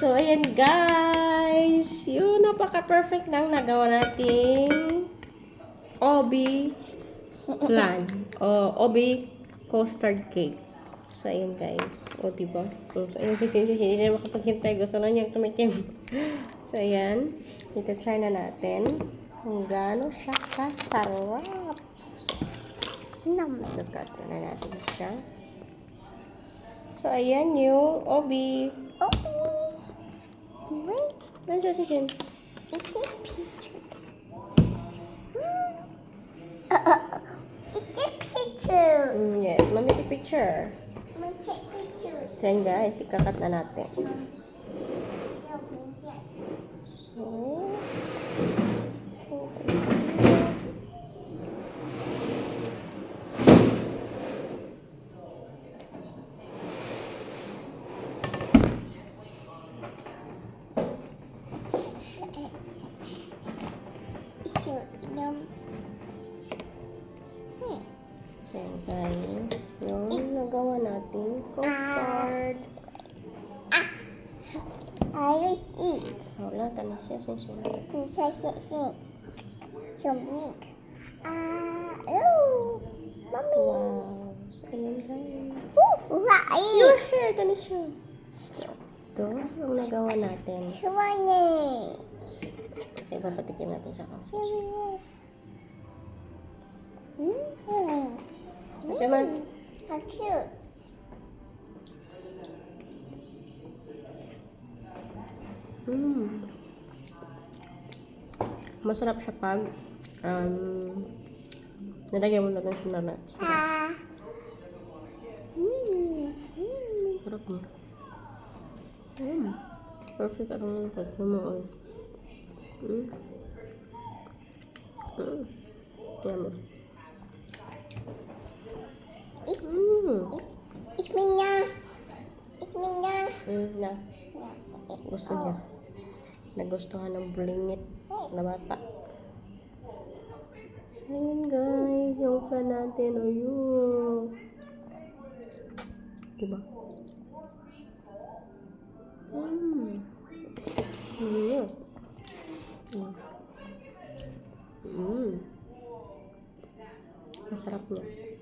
So, ayan guys. Yung napaka-perfect ng nagawa nating Obi flan. O Obi custard cake. So, ayan guys. O, diba? So, ayan si Shinji. Hindi na makapaghintay. Gusto na niyang tumikim. So, ayan. Dito try na natin kung gaano siya kasarap. So, namagat na natin siya. So, ayan yung Obi. Wait, Nandiyan si Shin. it's a picture. It's a picture. Yes, mami, take picture. Let's take picture. So, ayan guys, ikakat na natin. So, So, so ayan guys, yung nagawa natin custard. I was eat. Wala, tanas siya. So big. Oh, mommy. Wow. So, ayan guys. Right. Your hair, tanas siya. So, ito, yung nagawa natin. Shwani. Kasi papatikim natin siya kung At naman, How cute. masarap siya pag nalagyan mo natin siya na sarap. Sarap niya. Perfect ang pagkumuon. Yummy. Isminya. Na. Gusto niya. Nagustuhan ng bulingit na bata. Ayun guys, yung flan natin. Ayun. Diba? Masarap niya.